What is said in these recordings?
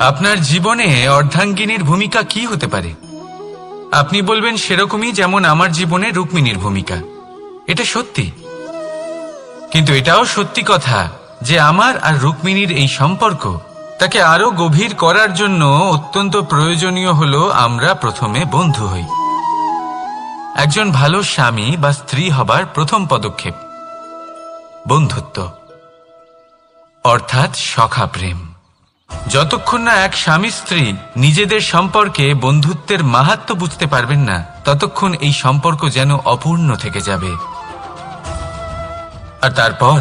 আপনার জীবনে অর্ধাঙ্গিনীর ভূমিকা কি হতে পারে? আপনি বলবেন সেরকমই যেমন আমার জীবনে রুক্মিণীর ভূমিকা। এটা সত্যি, কিন্তু এটাও সত্যি কথা যে আমার আর রুক্মিণীর এই সম্পর্ক তাকে আরো গভীর করার জন্য অত্যন্ত প্রয়োজনীয় হলো আমরা প্রথমে বন্ধু হই। একজন ভালো স্বামী বা স্ত্রী হবার প্রথম পদক্ষেপ বন্ধুত্ব, অর্থাৎ সখা প্রেম। যতক্ষণ না এক স্বামী স্ত্রী নিজেদের সম্পর্কে বন্ধুত্বের মাহাত্ম্য বুঝতে পারবেন না, ততক্ষণ এই সম্পর্ক যেন অপূর্ণ থেকে যাবে। আর তারপর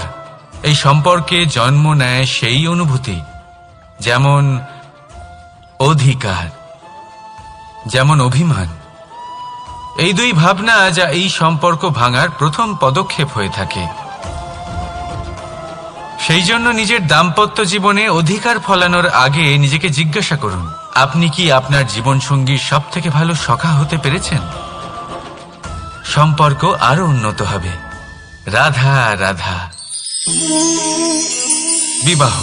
এই সম্পর্কে জন্ম নেয় সেই অনুভূতি, যেমন অধিকার, যেমন অভিমান। এই দুই ভাবনা যা এই সম্পর্ক ভাঙার প্রথম পদক্ষেপ হয়ে থাকে। সেই জন্য নিজের দাম্পত্য জীবনে অধিকার ফলানোর আগে নিজেকে জিজ্ঞাসা করুন, আপনি কি আপনার জীবনসঙ্গীর সব থেকে ভালো সখা হতে পেরেছেন? সম্পর্ক আরো উন্নত হবে। রাধা রাধা। বিবাহ।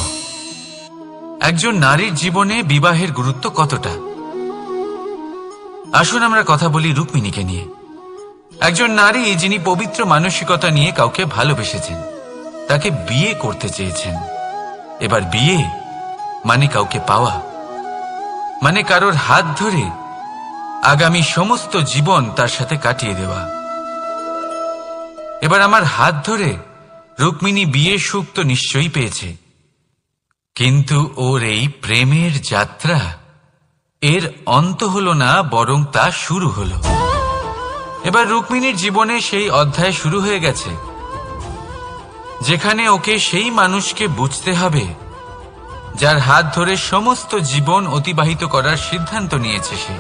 একজন নারীর জীবনে বিবাহের গুরুত্ব কতটা? আসুন আমরা কথা বলি রুক্মিণীকে নিয়ে। একজন নারী যিনি পবিত্র মানসিকতা নিয়ে কাউকে ভালোবেসেছেন, তাকে বিয়ে করতে চেয়েছেন। এবার বিয়ে মানে কাউকে পাওয়া, মানে কারোর হাত ধরে আগামী সমস্ত জীবন তার সাথে কাটিয়ে দেওয়া। এবার আমার হাত ধরে রুক্মিণী বিয়ের সুখ তো নিশ্চয়ই পেয়েছে, কিন্তু ওর এই প্রেমের যাত্রা এর অন্ত হলো না, বরং তা শুরু হলো। এবার রুক্মিণীর জীবনে সেই অধ্যায় শুরু হয়ে গেছে যেখানে ওকে সেই মানুষকে বুঝতে হবে যার হাত ধরে সমস্ত জীবন অতিবাহিত করার সিদ্ধান্ত নিয়েছে সে।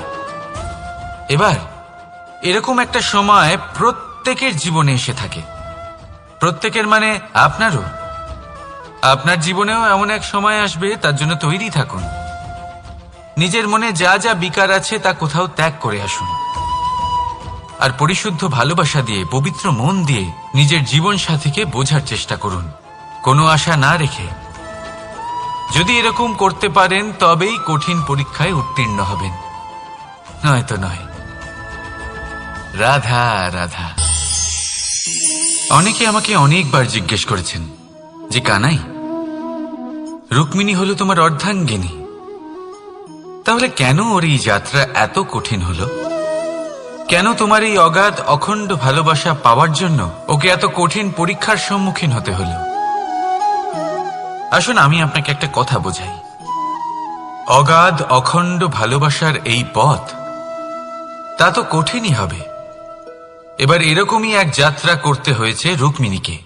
এবার এরকম একটা সময় প্রত্যেকের জীবনে এসে থাকে। প্রত্যেকের মানে আপনারও। আপনার জীবনেও এমন এক সময় আসবে, তার জন্য তৈরি থাকুন। নিজের মনে যা যা বিকার আছে তা কোথাও ত্যাগ করে আসুন, আর পরিশুদ্ধ ভালোবাসা দিয়ে, পবিত্র মন দিয়ে নিজের জীবন সাথীকে বোঝার চেষ্টা করুন, কোনো আশা না রেখে। যদি এরকম করতে পারেন তবেই কঠিন পরীক্ষায় উত্তীর্ণ হবেন, নয়তো নয়। রাধা রাধা। অনেকে আমাকে অনেকবার জিজ্ঞেস করেছেন যে কানাই, রুক্মিণী হলো তোমার অর্ধাঙ্গিনী, তাহলে কেন ওর এই যাত্রা এত কঠিন হলো? কেন তোমার এই অগাধ অখণ্ড ভালোবাসা পাওয়ার জন্য ওকে এত কঠিন পরীক্ষার সম্মুখীন হতে হলো? আসুন আমি আপনাকে একটা কথা বোঝাই। অগাধ অখণ্ড ভালোবাসার এই পথ তা তো কঠিনই হবে। এবার এরকমই এক যাত্রা করতে হয়েছে রুক্মিণীকে,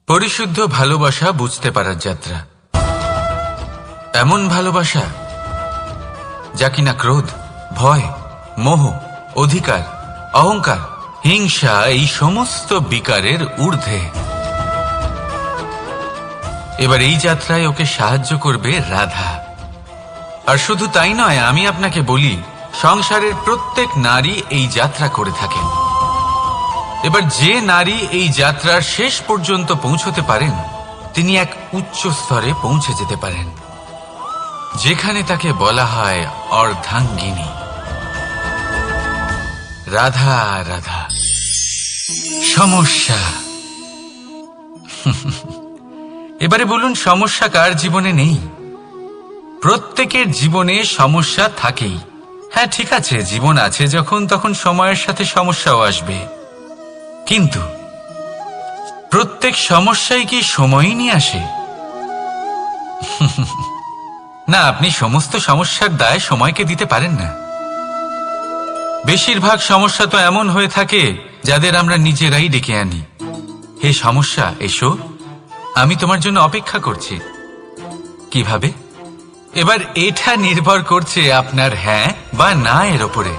পরিশুদ্ধ ভালোবাসা বুঝতে পারার যাত্রা। এমন ভালোবাসা যা কিনা ক্রোধ, ভয়, মোহ, অধিকার, অহংকার, হিংসা এই সমস্ত বিকারের ঊর্ধ্বে। এবার এই যাত্রায় ওকে সাহায্য করবে রাধা। আর শুধু তাই নয়, আমি আপনাকে বলি, সংসারের প্রত্যেক নারী এই যাত্রা করে থাকেন। এবার যে নারী এই যাত্রার শেষ পর্যন্ত পৌঁছতে পারেন, তিনি এক উচ্চ স্তরে পৌঁছে যেতে পারেন, যেখানে তাকে বলা হয় অর্ধাঙ্গিনী। রাধা রাধা। সমস্যা। এবারে বলুন, সমস্যা কার জীবনে নেই? প্রত্যেকের জীবনে সমস্যা থাকেই। হ্যাঁ ঠিক আছে, জীবন আছে যখন, তখন সময়ের সাথে সমস্যাও আসবে, কিন্তু প্রত্যেক সমস্যাই কি সময়ই নিয়ে আসে? না, আপনি সমস্ত সমস্যার দায় সময়কে দিতে পারেন না। বেশিরভাগ সমস্যা তো এমন হয়ে থাকে যাদের আমরা নিজেরাই ডেকে আনি। হে সমস্যা, এসো, আমি তোমার জন্য অপেক্ষা করছি। কিভাবে? এবার এটা নির্ভর করছে আপনার হ্যাঁ বা না এর ওপরে।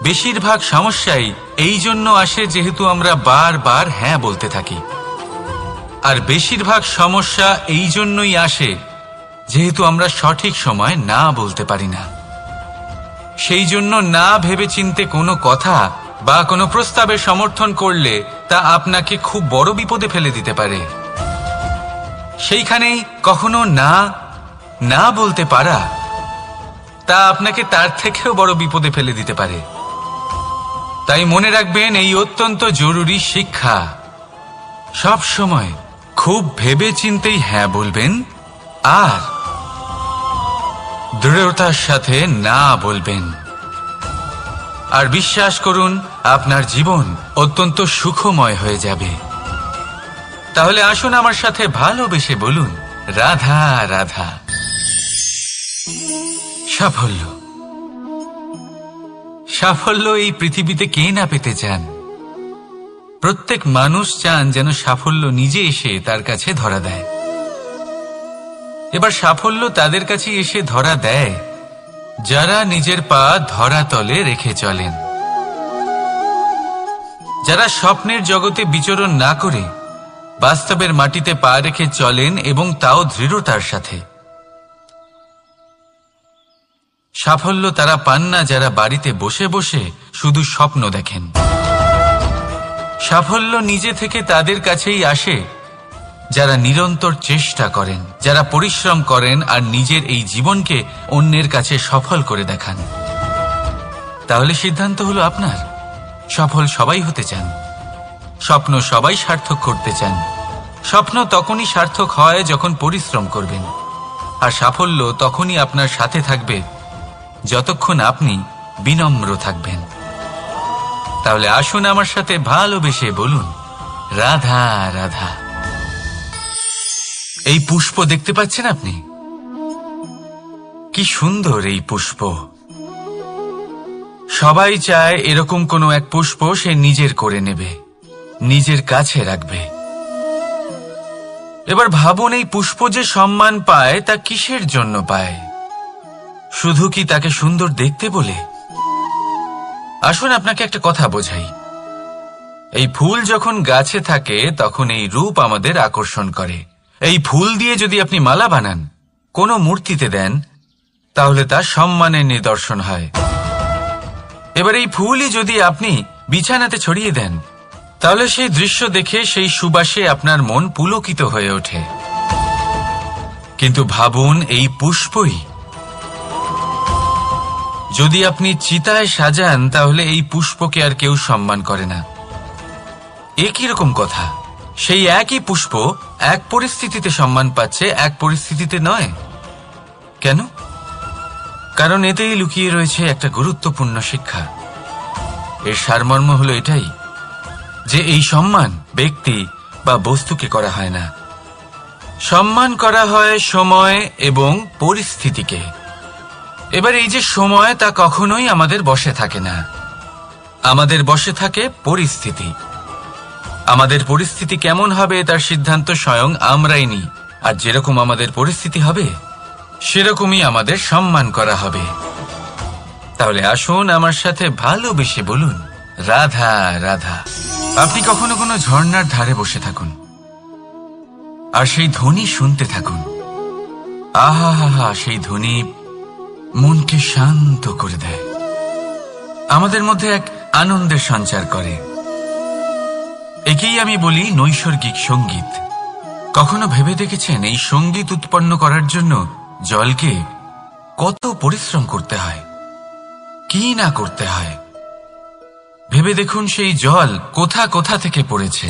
বেশিরভাগ সমস্যাই এই জন্য আসে যেহেতু আমরা বারবার হ্যাঁ বলতে থাকি, আর বেশিরভাগ সমস্যা এই জন্যই আসে যেহেতু আমরা সঠিক সময় না বলতে পারি না। সেই জন্য না ভেবেচিন্তে কোনো কথা বা কোনো প্রস্তাবের সমর্থন করলে তা আপনাকে খুব বড় বিপদে ফেলে দিতে পারে। সেইখানেই কখনো না না বলতে পারা তা আপনাকে তার থেকেও বড় বিপদে ফেলে দিতে পারে। তাই মনে রাখবেন, এই অত্যন্ত জরুরি শিক্ষা। সব সময় খুব ভেবে চিন্তেই হ্যাঁ বলবেন আর দৃঢ়তার সাথে না বলবেন। আর বিশ্বাস করুন, আপনার জীবন অত্যন্ত সুখময় হয়ে যাবে। তাহলে আসুন আমার সাথে ভালোবেসে বলুন, রাধা রাধা। সাফল্য, সাফল্য এই পৃথিবীতে কে না পেতে চান? প্রত্যেক মানুষ চান যেন সাফল্য নিজে এসে তার কাছে ধরা দেয়। এবার সাফল্য তাদের কাছে এসে ধরা দেয় যারা নিজের পা ধরাতলে রেখে চলেন, যারা স্বপ্নের জগতে বিচরণ না করে বাস্তবের মাটিতে পা রেখে চলেন এবং তাও দৃঢ়তার সাথে। সাফল্য তারা পান না যারা বাড়িতে বসে বসে শুধু স্বপ্ন দেখেন। সাফল্য নিজে থেকে তাদের কাছেই আসে যারা নিরন্তর চেষ্টা করেন, যারা পরিশ্রম করেন আর নিজের এই জীবনকে অন্যের কাছে সফল করে দেখান। তাহলে সিদ্ধান্ত হলো আপনার। সফল সবাই হতে চান, স্বপ্ন সবাই সার্থক করতে চান। স্বপ্ন তখনই সার্থক হয় যখন পরিশ্রম করবেন, আর সাফল্য তখনই আপনার সাথে থাকবে যতক্ষণ আপনি বিনম্র থাকবেন। তাহলে আসুন আমার সাথে ভালোবেসে বলুন, রাধা রাধা। এই পুষ্প দেখতে পাচ্ছেন আপনি? কি সুন্দর এই পুষ্প। সবাই চায় এরকম কোনো এক পুষ্প সে নিজের করে নেবে, নিজের কাছে রাখবে। এবার ভাবুন, এই পুষ্প যে সম্মান পায় তা কিসের জন্য পায়? শুধু কি তাকে সুন্দর দেখতে বলে? আসুন আপনাকে একটা কথা বোঝাই। এই ফুল যখন গাছে থাকে তখন এই রূপ আমাদের আকর্ষণ করে। এই ফুল দিয়ে যদি আপনি মালা বানান, কোনো মূর্তিতে দেন, তাহলে তা সম্মানের নিদর্শন হয়। এবার এই ফুলই যদি আপনি বিছানাতে ছড়িয়ে দেন, তাহলে সেই দৃশ্য দেখে সেই সুবাসে আপনার মন পুলকিত হয়ে ওঠে। কিন্তু ভাবুন, এই পুষ্পই যদি আপনি চিতায় সাজান, তাহলে এই পুষ্পকে আর কেউ সম্মান করে না। একই রকম কথা, সেই একই পুষ্প এক পরিস্থিতিতে সম্মান পাচ্ছে, এক পরিস্থিতিতে নয়। কেন? কারণ এতেই লুকিয়ে রয়েছে একটা গুরুত্বপূর্ণ শিক্ষা। এর সারমর্ম হলো এটাই যে এই সম্মান ব্যক্তি বা বস্তুকে করা হয় না, সম্মান করা হয় সময় এবং পরিস্থিতিকে। এবার এই যে সময়, তা কখনোই আমাদের বশে থাকে না। আমাদের বশে থাকে পরিস্থিতি। আমাদের পরিস্থিতি কেমন হবে তার সিদ্ধান্ত স্বয়ং আমরাই নিই। আর যেরকম আমাদের পরিস্থিতি হবে সেরকমই আমাদের সম্মান করা হবে। তাহলে আসুন আমার সাথে ভালোবেসে বলুন, রাধা রাধা। আপনি কখনো কোনো ঝর্ণার ধারে বসে থাকুন আর সেই ধ্বনি শুনতে থাকুন। আহা হা হা, সেই ধ্বনি মনকে শান্ত করে দেয়, আমাদের মধ্যে এক আনন্দের সঞ্চার করে। একেই আমি বলি নৈসর্গিক সঙ্গীত। কখনো ভেবে দেখেছেন এই সঙ্গীত উৎপন্ন করার জন্য জলকে কত পরিশ্রম করতে হয়, কি না করতে হয়? ভেবে দেখুন, সেই জল কোথা কোথা থেকে পড়েছে,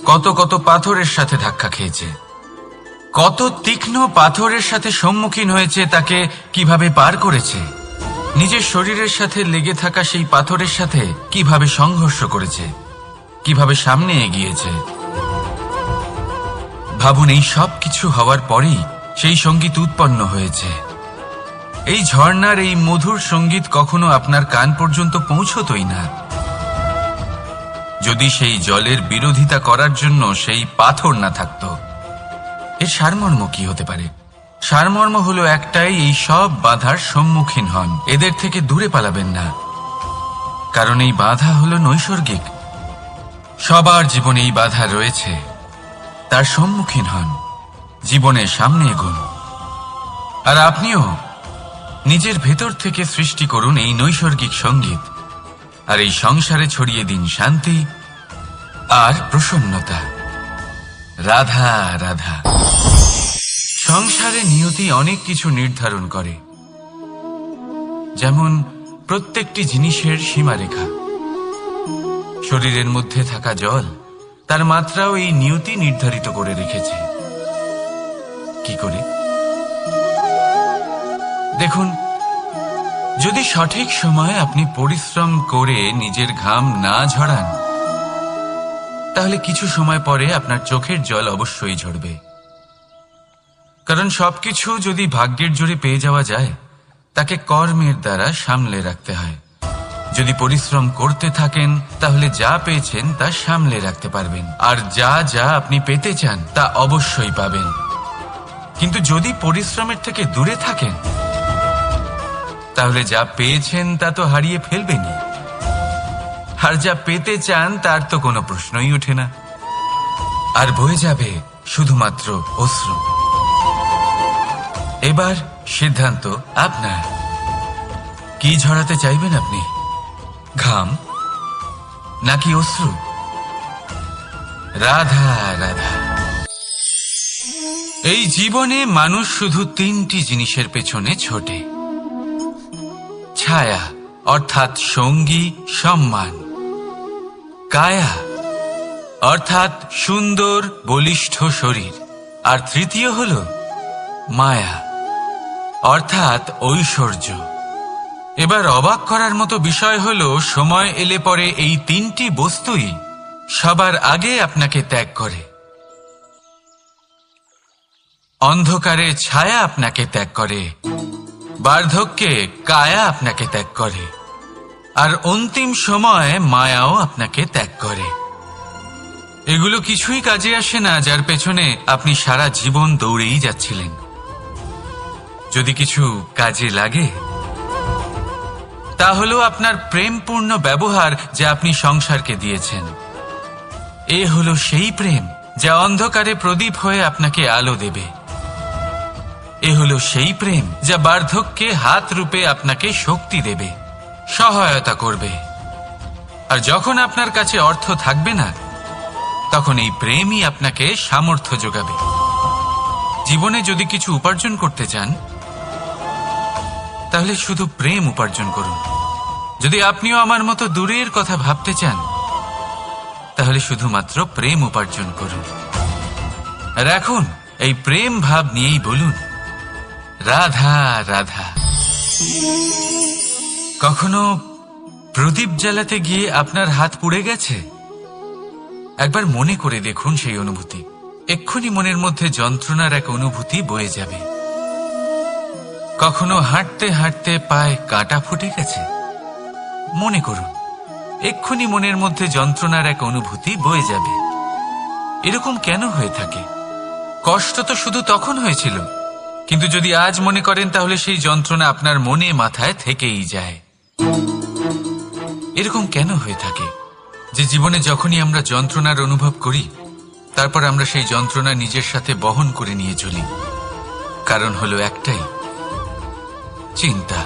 কত কত পাথরের সাথে ধাক্কা খেয়েছে, কত তীক্ষ্ণ পাথরের সাথে সম্মুখীন হয়েছে, তাকে কিভাবে পার করেছে, নিজের শরীরের সাথে লেগে থাকা সেই পাথরের সাথে কিভাবে সংঘর্ষ করেছে, কিভাবে সামনে এগিয়েছে। ভাবুন, এই সব কিছু হওয়ার পরেই সেই সঙ্গীত উৎপন্ন হয়েছে। এই ঝর্ণার এই মধুর সঙ্গীত কখনো আপনার কান পর্যন্ত পৌঁছতই না যদি সেই জলের বিরোধিতা করার জন্য সেই পাথর না থাকত। এর সারমর্ম কি হতে পারে? সারমর্ম হলো একটাই, এই সব বাধার সম্মুখীন হন, এদের থেকে দূরে পালাবেন না। কারণ এই বাধা হলো নৈসর্গিক, সবার জীবনে এই বাধা রয়েছে। তার সম্মুখীন হন, জীবনের সামনে এগোন। আর আপনিও নিজের ভেতর থেকে সৃষ্টি করুন এই নৈসর্গিক সঙ্গীত, আর এই সংসারে ছড়িয়ে দিন শান্তি আর প্রসন্নতা। রাধা রাধা। সংসারে নিয়তি অনেক কিছু নির্ধারণ করে, যেমন প্রত্যেকটি জিনিসের সীমারেখা। শরীরের মধ্যে থাকা জল, তার মাত্রাও এই নিয়তি নির্ধারিত করে রেখেছে। কি করে? দেখুন, যদি সঠিক সময়ে আপনি পরিশ্রম করে নিজের ঘাম না ঝরান, তাহলে কিছু সময় পরে আপনার চোখের জল অবশ্যই ঝরবে। কারণ সবকিছু যদি ভাগ্যের জোরে পেয়ে যাওয়া যায়, তাকে কর্মের দ্বারা সামলে রাখতে হয়। যদি পরিশ্রম করতে থাকেন, তাহলে যা পেয়েছেন তা সামলে রাখতে পারবেন, আর যা যা আপনি পেতে চান তা অবশ্যই পাবেন। কিন্তু যদি পরিশ্রমের থেকে দূরে থাকেন, তাহলে যা পেয়েছেন তা তো হারিয়ে ফেলবেনই, আর যা পেতে চান তার তো কোনো প্রশ্নই ওঠে না, আর বয়ে যাবে শুধুমাত্র অশ্রু। এবার সিদ্ধান্ত আপনার। কি ঝরাতে চাইবেন আপনি? ঘাম নাকি অশ্রু? রাধা রাধা। এই জীবনে মানুষ শুধু তিনটি জিনিসের পেছনে ছোটে: ছায়া অর্থাৎ সঙ্গী সম্মান, কায়া অর্থাৎ সুন্দর বলিষ্ঠ শরীর, আর তৃতীয় হল মায়া অর্থাৎ ঐশ্বর্য। এবার অবাক করার মতো বিষয় হল, সময় এলে পরে এই তিনটি বস্তুই সবার আগে আপনাকে ত্যাগ করে। অন্ধকারে ছায়া আপনাকে ত্যাগ করে, বার্ধক্যে কায়া আপনাকে ত্যাগ করে, আর অন্তিম সময়ে মায়াও আপনাকে ত্যাগ করে। এগুলো কিছুই কাজে আসে না যার পেছনে আপনি সারা জীবন দৌড়েই যাচ্ছিলেন। যদি কিছু কাজে লাগে, তা হলো আপনার প্রেমপূর্ণ ব্যবহার যা আপনি সংসারকে দিয়েছেন। এ হলো সেই প্রেম যা অন্ধকারে প্রদীপ হয়ে আপনাকে আলো দেবে। এ হলো সেই প্রেম যা বার্ধক্যে হাত রূপে আপনাকে শক্তি দেবে, সহায়তা করবে। আর যখন আপনার কাছে অর্থ থাকবে না, তখন এই প্রেমই আপনাকে সামর্থ্য যোগাবে। জীবনে যদি কিছু উপার্জন করতে চান, তাহলে শুধু প্রেম উপার্জন করুন। যদি আপনিও আমার মতো দূরের কথা ভাবতে চান, তাহলে শুধুমাত্র প্রেম উপার্জন করুন। আর এখন এই প্রেম ভাব নিয়েই বলুন, রাধা রাধা। কখনো প্রদীপ জ্বালাতে গিয়ে আপনার হাত পুড়ে গেছে? একবার মনে করে দেখুন সেই অনুভূতি। এক্ষুনি মনের মধ্যে যন্ত্রণার এক অনুভূতি বয়ে যাবে। কখনো হাঁটতে হাঁটতে পায়ে কাঁটা ফুটে গেছে? মনে করুন, এক্ষুনি মনের মধ্যে যন্ত্রণার এক অনুভূতি বয়ে যাবে। এরকম কেন হয়ে থাকে? কষ্ট তো শুধু তখন হয়েছিল, কিন্তু যদি আজ মনে করেন, তাহলে সেই যন্ত্রণা আপনার মনে মাথায় থেকেই যায়। এরকম কেন হয়ে থাকে যে জীবনে যখনই আমরা যন্ত্রণার অনুভব করি, তারপর আমরা সেই যন্ত্রণা নিজের সাথে বহন করে নিয়ে চলি? কারণ হলো একটাই, চিন্তা।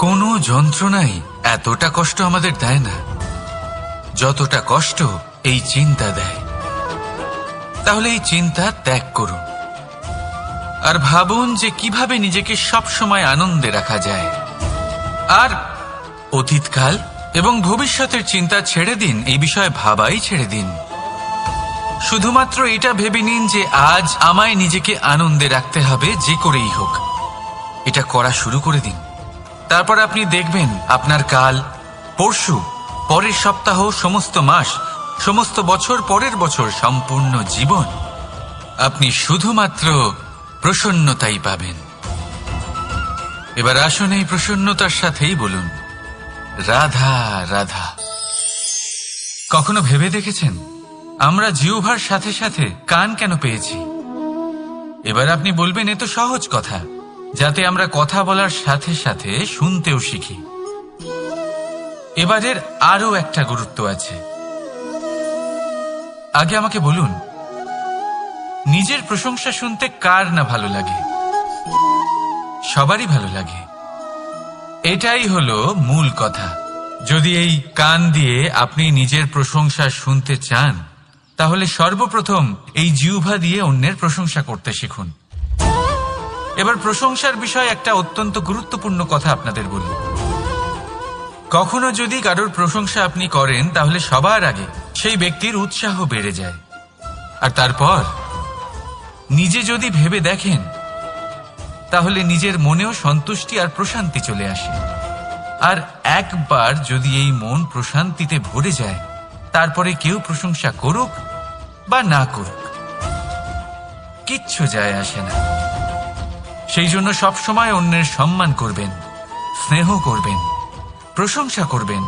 কোনো যন্ত্রণাই এতটা কষ্ট আমাদের দেয় না যতটা কষ্ট এই চিন্তা দেয়। তাহলে এই চিন্তা ত্যাগ করুন, আর ভাবুন যে কিভাবে নিজেকে সব সময় আনন্দে রাখা যায়। আর অতীতকাল এবং ভবিষ্যতের চিন্তা ছেড়ে দিন, এই বিষয়ে ভাবাই ছেড়ে দিন। শুধুমাত্র এটা ভেবে নিন যে আজ আমায় নিজেকে আনন্দে রাখতে হবে, যে করেই হোক। এটা করা শুরু করে দিন। তারপর আপনি দেখবেন আপনার কাল, পরশু, পরের সপ্তাহ, সমস্ত মাস, সমস্ত বছর, পরের বছর, সম্পূর্ণ জীবন আপনি শুধুমাত্র প্রসন্নতাই পাবেন। এবার আসুন এই প্রসন্নতার সাথেই বলুন, রাধা রাধা। কখনো ভেবে দেখেছেন আমরা জিহ্বার সাথে সাথে কান কেন পেয়েছি? এবার আপনি বলবেন, এ তো সহজ কথা, যাতে আমরা কথা বলার সাথে সাথে শুনতেও শিখি। এবারের আরো একটা গুরুত্ব আছে। আগে আমাকে বলুন, নিজের প্রশংসা শুনতে কার না ভালো লাগে? সবারই ভালো লাগে। এটাই হলো মূল কথা। যদি এই কান দিয়ে আপনি নিজের প্রশংসা শুনতে চান, তাহলে সর্বপ্রথম এই জিহ্বা দিয়ে অন্যের প্রশংসা করতে শিখুন। এবার প্রশংসার বিষয়ে একটা অত্যন্ত গুরুত্বপূর্ণ কথা আপনাদের বলি। কখনো যদি কারোর প্রশংসা আপনি করেন তাহলে সবার আগে সেই ব্যক্তির উৎসাহ বেড়ে যায়, আর তারপর নিজে যদি ভেবে দেখেন তাহলে নিজের মনেও সন্তুষ্টি আর প্রশান্তি চলে আসে। আর একবার যদি এই মন প্রশান্তিতে ভরে যায়, তারপরে কেউ প্রশংসা করুক বা না করুক কিচ্ছু যায় আসে না। সেই জন্য সবসময় অন্যের সম্মান করবেন, স্নেহ করবেন, প্রশংসা করবেন,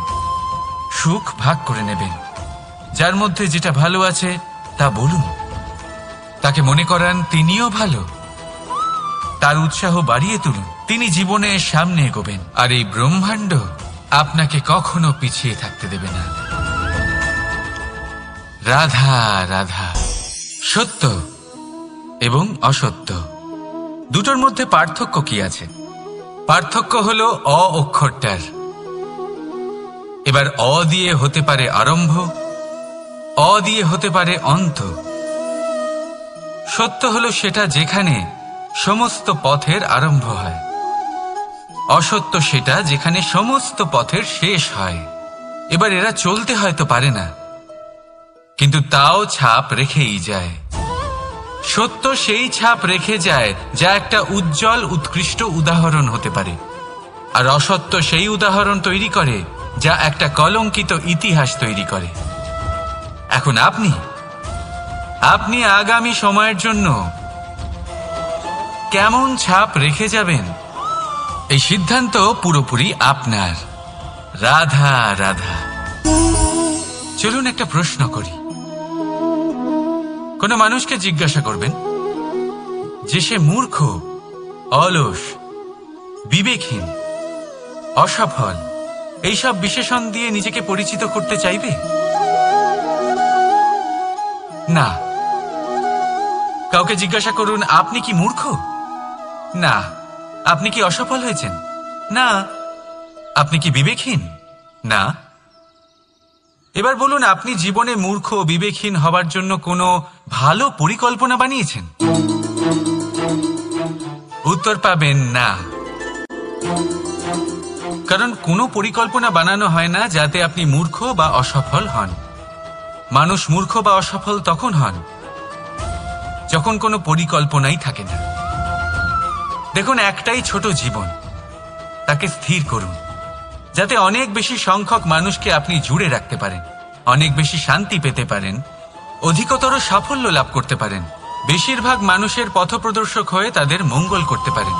সুখ ভাগ করে নেবেন। যার মধ্যে যেটা ভালো আছে তা বলুন, তাকে মনে করান তিনিও ভালো, তার উৎসাহ বাড়িয়ে তুলুন। তিনি জীবনে সামনে এগোবেন, আর এই ব্রহ্মাণ্ড আপনাকে কখনো পিছিয়ে থাকতে দেবে না। রাধা রাধা। সত্য এবং অসত্য দুটোর মধ্যে পার্থক্য কি আছে? পার্থক্য হলো অ অক্ষরটার। এবার অ দিয়ে হতে পারে আরম্ভ, অ দিয়ে হতে পারে অন্ত। সত্য হলো সেটা যেখানে সমস্ত পথের আরম্ভ হয়, অসত্য সেটা যেখানে সমস্ত পথের শেষ হয়। এবার এরা চলতে হয়তো পারে না, কিন্তু তাও ছাপ রেখেই যায়। সত্য সেই ছাপ রেখে যায় যা একটা উজ্জ্বল উৎকৃষ্ট উদাহরণ হতে পারে, আর অসত্য সেই উদাহরণ তৈরি করে যা একটা কলঙ্কিত ইতিহাস তৈরি করে। এখন আপনি আগামী সময়ের জন্য কেমন ছাপ রেখে যাবেন, এই সিদ্ধান্ত পুরোপুরি আপনার। রাধা রাধা। চলুন একটা প্রশ্ন করি। কোন মানুষকে জিজ্ঞাসা করবেন যে সে মূর্খ, অলস, বিবেকহীন, অসফল এইসব বিশেষণ দিয়ে নিজেকে পরিচিত করতে চাইবে? না। কাউকে জিজ্ঞাসা করুন আপনি কি মূর্খ? না। আপনি কি অসফল হয়েছেন? না। আপনি কি বিবেকহীন? না। এবার বলুন আপনি জীবনে মূর্খ ও বিবেকহীন হবার জন্য কোনো ভালো পরিকল্পনা বানিয়েছেন? উত্তর পাবেন না। কারণ কোনো পরিকল্পনা বানানো হয় না যাতে আপনি মূর্খ বা অসফল হন। মানুষ মূর্খ বা অসফল তখন হন যখন কোনো পরিকল্পনাই থাকে না। দেখুন, একটাই ছোট জীবন, তাকে স্থির করুন যাতে অনেক বেশি সংখ্যক মানুষকে আপনি জুড়ে রাখতে পারেন, অনেক বেশি শান্তি পেতে পারেন, অধিকতর সাফল্য লাভ করতে পারেন, বেশিরভাগ মানুষের পথপ্রদর্শক হয়ে তাদের মঙ্গল করতে পারেন।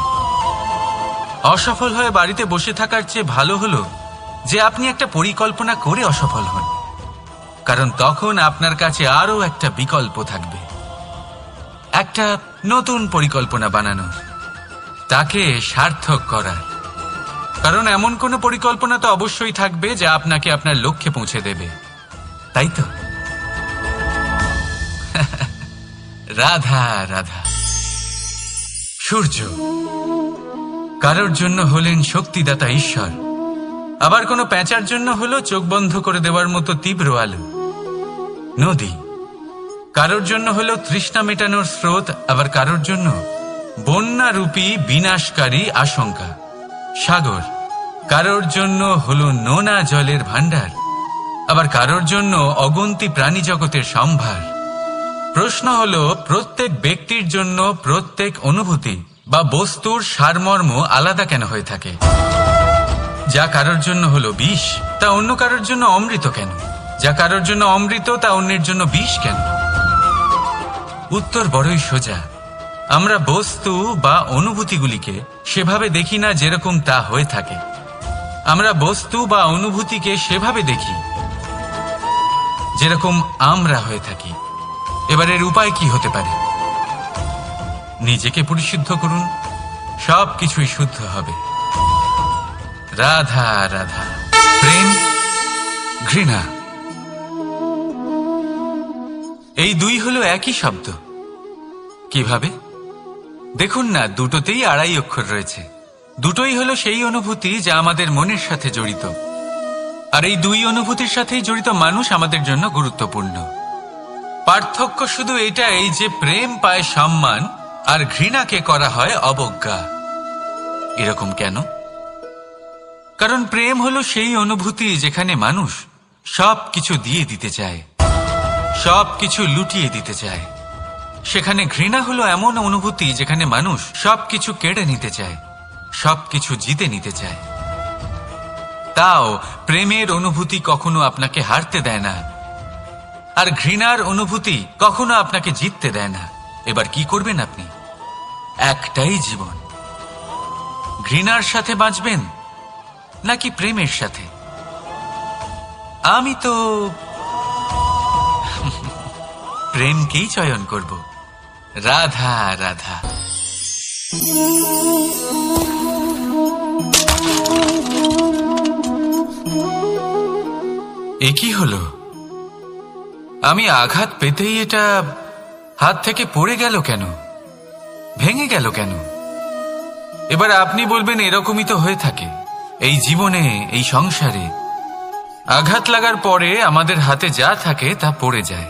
অসফল হয়ে বাড়িতে বসে থাকার চেয়ে ভালো হলো যে আপনি একটা পরিকল্পনা করে অসফল হন, কারণ তখন আপনার কাছে আরও একটা বিকল্প থাকবে, একটা নতুন পরিকল্পনা বানানোর, তাকে সার্থক করার। কারণ এমন কোনো পরিকল্পনা তো অবশ্যই থাকবে যা আপনাকে আপনার লক্ষ্যে পৌঁছে দেবে, তাই তো? রাধা রাধা। সূর্য কারোর জন্য হলেন শক্তিদাতা ঈশ্বর, আবার কোনো প্যাঁচার জন্য হলো চোখ বন্ধ করে দেওয়ার মতো তীব্র আলো। নদী কারোর জন্য হলো তৃষ্ণা মেটানোর স্রোত, আবার কারোর জন্য বন্যারূপী বিনাশকারী আশঙ্কা। সাগর কারোর জন্য হলো নোনা জলের ভান্ডার, আবার কারোর জন্য অগন্তি প্রাণী জগতের সম্ভার। প্রশ্ন হলো প্রত্যেক ব্যক্তির জন্য প্রত্যেক অনুভূতি বা বস্তুর সারমর্ম আলাদা কেন হয়ে থাকে? যা কারোর জন্য হলো বিষ তা অন্য কারোর জন্য অমৃত কেন? যা কারোর জন্য অমৃত তা অন্যের জন্য বিষ কেন? উত্তর বড়ই সোজা। আমরা বস্তু বা অনুভূতিগুলিকে সেভাবে দেখি না যেরকম তা হয়ে থাকে। আমরা বস্তু বা অনুভূতিকে সেভাবে দেখি যেরকম আমরা হয়ে থাকি। এবারের উপায় কি হতে পারে? নিজেকে পরিশুদ্ধ করুন, সব কিছুই শুদ্ধ হবে। রাধা রাধা। প্রেম, ঘৃণা, এই দুই হলো একই শব্দ। কিভাবে? দেখুন না, দুটোতেই আড়াই অক্ষর রয়েছে। দুটোই হলো সেই অনুভূতি যা আমাদের মনের সাথে জড়িত, আর এই দুই অনুভূতির সাথেই জড়িত মানুষ আমাদের জন্য গুরুত্বপূর্ণ। পার্থক্য শুধু এটাই যে প্রেম পায় সম্মান আর ঘৃণাকে করা হয় অবজ্ঞা। এরকম কেন? কারণ প্রেম হলো সেই অনুভূতি যেখানে মানুষ সবকিছু দিয়ে দিতে চায়, সবকিছু লুটিয়ে দিতে চায়। সেখানে ঘৃণা হলো এমন অনুভূতি যেখানে মানুষ সবকিছু কেড়ে নিতে চায়, সবকিছু জিতে নিতে চায়। তাও প্রেমের অনুভূতি কখনো আপনাকে হারতে দেয় না, আর ঘৃণার অনুভূতি কখনো আপনাকে জিততে দেয় না। এবার কি করবেন আপনি? একটাই জীবন, ঘৃণার সাথে বাঁচবেন নাকি প্রেমের সাথে? আমি তো প্রেমকেই চয়ন করব। রাধা রাধা। এ কি হলো? আমি আঘাত পেতেই এটা হাত থেকে পড়ে গেল কেন, ভেঙে গেল কেন? এবার আপনি বলবেন এরকমই তো হয়ে থাকে এই জীবনে, এই সংসারে। আঘাত লাগার পরে আমাদের হাতে যা থাকে তা পড়ে যায়,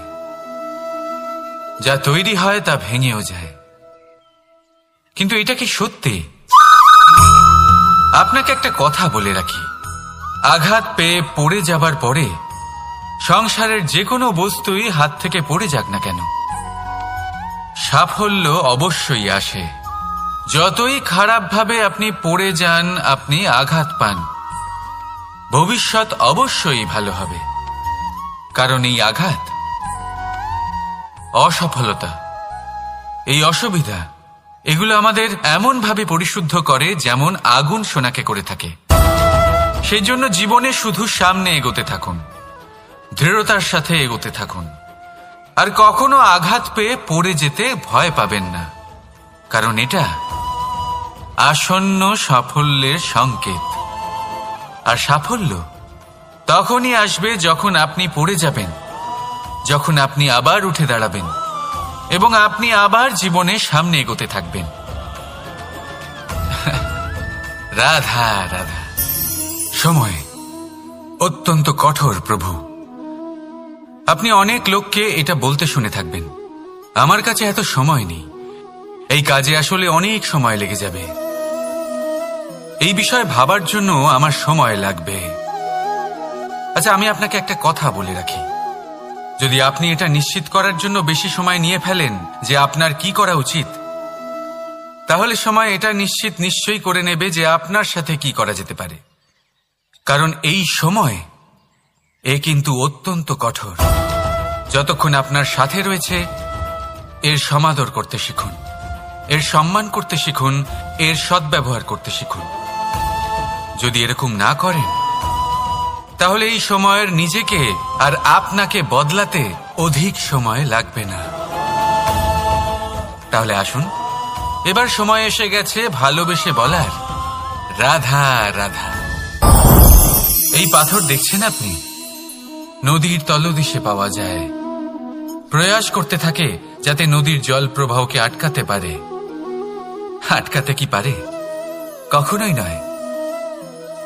যা তৈরি হয় তা ভেঙেও যায়। কিন্তু এটা কি সত্যি? আপনাকে একটা কথা বলে রাখি, আঘাত পেয়ে পড়ে যাবার পরে সংসারের যে কোনো বস্তুই হাত থেকে পড়ে যাক না কেন, সাফল্য অবশ্যই আসে। যতই খারাপভাবে আপনি পড়ে যান, আপনি আঘাত পান, ভবিষ্যৎ অবশ্যই ভালো হবে। কারণ এই আঘাত, অসফলতা, এই অসুবিধা, এগুলো আমাদের এমনভাবে পরিশুদ্ধ করে যেমন আগুন সোনাকে করে থাকে। সেই জন্য জীবনে শুধু সামনে এগোতে থাকুন, দৃঢ়তার সাথে এগোতে থাকুন, আর কখনো আঘাত পেয়ে পড়ে যেতে ভয় পাবেন না। কারণ এটা আসন্ন সাফল্যের সংকেত। আর সাফল্য তখনই আসবে যখন আপনি পড়ে যাবেন, যখন আপনি আবার উঠে দাঁড়াবেন এবং আপনি আবার জীবনে সামনে এগোতে থাকবেন। রাধা রাধা। সময় অত্যন্ত কঠোর প্রভু। আপনি অনেক লোককে এটা বলতে শুনে থাকবেন, আমার কাছে এত সময় নেই, এই কাজে আসলে অনেক সময় লেগে যাবে, এই বিষয়ে ভাবার জন্য আমার সময় লাগবে। আচ্ছা, আমি আপনাকে একটা কথা বলে রাখি, যদি আপনি এটা নিশ্চিত করার জন্য বেশি সময় নিয়ে ফেলেন যে আপনার কি করা উচিত, তাহলে সময় এটা নিশ্চয়ই করে নেবে যে আপনার সাথে কি করা যেতে পারে। কারণ এই সময় এ কিন্তু অত্যন্ত কঠোর। যতক্ষণ আপনার সাথে রয়েছে এর সমাদর করতে শিখুন, এর সম্মান করতে শিখুন, এর সদ্ব্যবহার করতে শিখুন। যদি এরকম না করেন তাহলে এই সময়ের নিজেকে আর আপনাকে বদলাতে অধিক সময় লাগবে না। তাহলে আসুন, এবার সময় এসে গেছে ভালোবেসে বলার রাধা রাধা। এই পাথর দেখছেন আপনি, নদীর তলদেশে পাওয়া যায়। প্রয়াস করতে থাকে যাতে নদীর জল প্রবাহকে আটকাতে পারে। আটকাতে কি পারে? কখনোই নয়,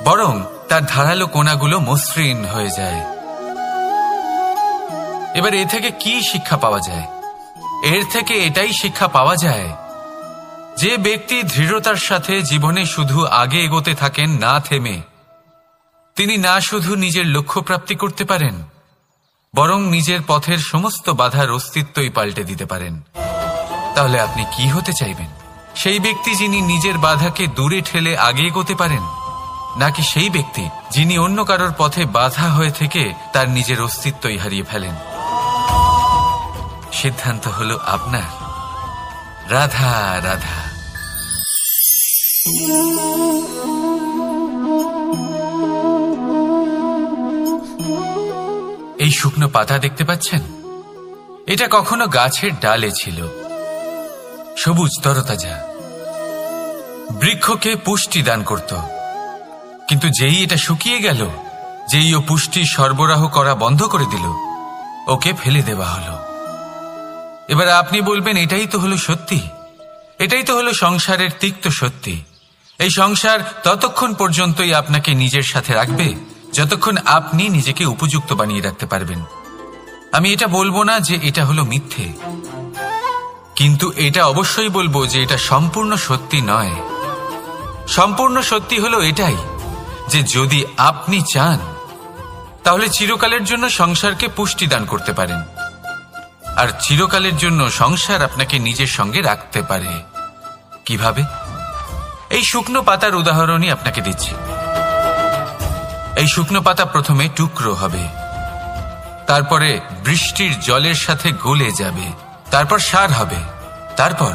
বরং তার ধারালো কোণাগুলো মসৃণ হয়ে যায়। এবার এ থেকে কি শিক্ষা পাওয়া যায়? এর থেকে এটাই শিক্ষা পাওয়া যায় যে ব্যক্তি দৃঢ়তার সাথে জীবনে শুধু আগে এগোতে থাকেন না থেমে, তিনি না শুধু নিজের লক্ষ্য প্রাপ্তি করতে পারেন, বরং নিজের পথের সমস্ত বাধার অস্তিত্বই পাল্টে দিতে পারেন। তাহলে আপনি কি হতে চাইবেন? সেই ব্যক্তি যিনি নিজের বাধাকে দূরে ঠেলে আগে এগোতে পারেন, নাকি সেই ব্যক্তি যিনি অন্য কারোর পথে বাধা হয়ে থেকে তার নিজের অস্তিত্বই হারিয়ে ফেলেন? সিদ্ধান্ত হলো আপনার। রাধা রাধা। এই শুকনো পাতা দেখতে পাচ্ছেন? এটা কখনো গাছের ডালে ছিল, সবুজ তরতাজা, বৃক্ষকে পুষ্টি দান করত। কিন্তু যেই এটা শুকিয়ে গেল, যেই ও পুষ্টি সরবরাহ করা বন্ধ করে দিল, ওকে ফেলে দেওয়া হলো। এবার আপনি বলবেন এটাই তো হলো সত্যি, এটাই তো হলো সংসারের তিক্ত সত্যি। এই সংসার ততক্ষণ পর্যন্তই আপনাকে নিজের সাথে রাখবে যতক্ষণ আপনি নিজেকে উপযুক্ত বানিয়ে রাখতে পারবেন। আমি এটা বলবো না যে এটা হলো মিথ্যে, কিন্তু এটা অবশ্যই বলবো যে এটা সম্পূর্ণ সত্যি নয়। সম্পূর্ণ সত্যি হলো এটাই যে যদি আপনি চান তাহলে চিরকালের জন্য সংসারকে পুষ্টি দান করতে পারেন, আর চিরকালের জন্য সংসার আপনাকে নিজের সঙ্গে রাখতে পারে। কিভাবে? এই শুকনো পাতার উদাহরণই আপনাকে দিচ্ছি। এই শুকনো পাতা প্রথমে টুকরো হবে, তারপরে বৃষ্টির জলের সাথে গলে যাবে, তারপর সার হবে, তারপর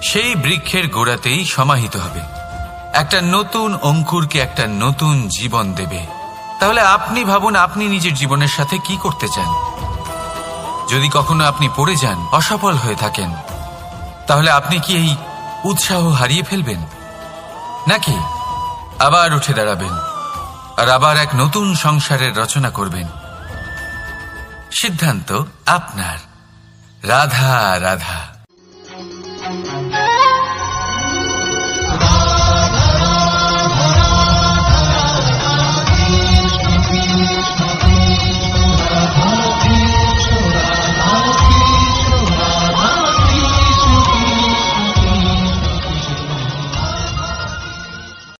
সেই বৃক্ষের গোড়াতেই সমাহিত হবে, একটা নতুন অঙ্কুরকে একটা নতুন জীবন দেবে। তাহলে আপনি ভাবুন আপনি নিজের জীবনের সাথে কি করতে চান। যদি কখনো আপনি পড়ে যান, অসফল হয়ে থাকেন, তাহলে আপনি কি এই উৎসাহ হারিয়ে ফেলবেন, নাকি আবার উঠে দাঁড়াবেন আর আবার এক নতুন সংসারের রচনা করবেন? সিদ্ধান্ত আপনার। রাধা রাধা।